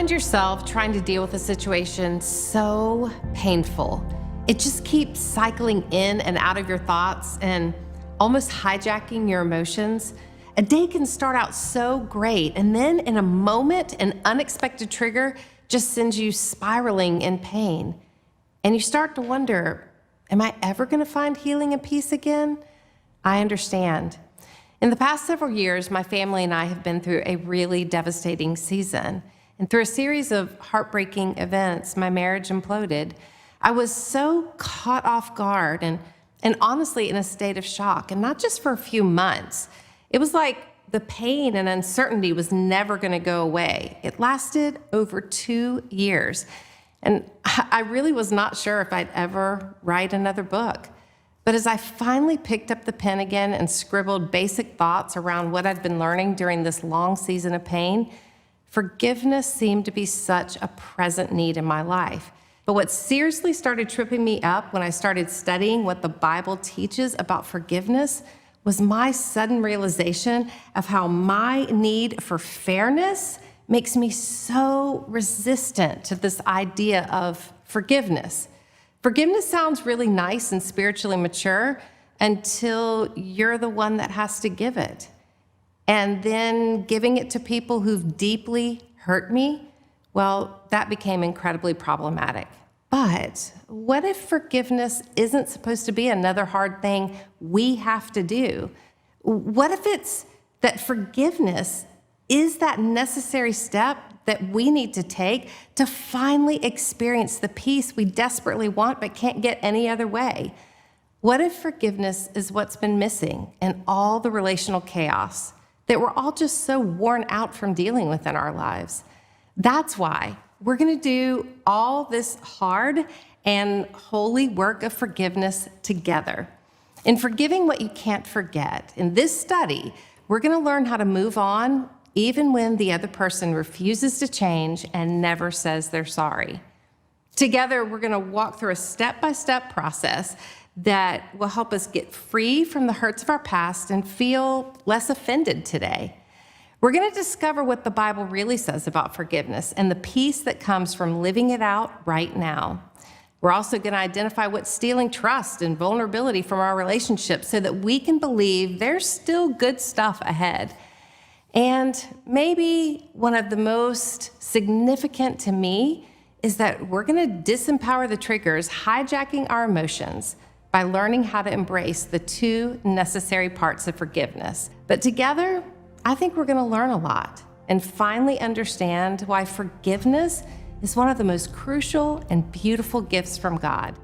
find yourself trying to deal with a situation so painful, it just keeps cycling in and out of your thoughts and almost hijacking your emotions, a day can start out so great, and then in a moment, an unexpected trigger just sends you spiraling in pain. And you start to wonder, am I ever going to find healing and peace again? I understand. In the past several years, my family and I have been through a really devastating season. And through a series of heartbreaking events, my marriage imploded. I was so caught off guard and honestly in a state of shock, and not just for a few months. It was like the pain and uncertainty was never going to go away. It lasted over 2 years. And I really was not sure if I'd ever write another book. But as I finally picked up the pen again and scribbled basic thoughts around what I'd been learning during this long season of pain, forgiveness seemed to be such a present need in my life. But what seriously started tripping me up when I started studying what the Bible teaches about forgiveness was my sudden realization of how my need for fairness makes me so resistant to this idea of forgiveness. Forgiveness sounds really nice and spiritually mature until you're the one that has to give it. And then giving it to people who've deeply hurt me, well, that became incredibly problematic. But what if forgiveness isn't supposed to be another hard thing we have to do? What if it's that forgiveness is that necessary step that we need to take to finally experience the peace we desperately want but can't get any other way? What if forgiveness is what's been missing in all the relational chaos that we're all just so worn out from dealing with in our lives? That's why we're going to do all this hard and holy work of forgiveness together. In forgiving what you can't forget, in this study, we're going to learn how to move on even when the other person refuses to change and never says they're sorry. Together, we're going to walk through a step-by-step process that will help us get free from the hurts of our past and feel less offended today. We're going to discover what the Bible really says about forgiveness and the peace that comes from living it out right now. We're also going to identify what's stealing trust and vulnerability from our relationships so that we can believe there's still good stuff ahead. And maybe one of the most significant to me is that we're going to disempower the triggers hijacking our emotions by learning how to embrace the 2 necessary parts of forgiveness. But together, I think we're going to learn a lot and finally understand why forgiveness is one of the most crucial and beautiful gifts from God.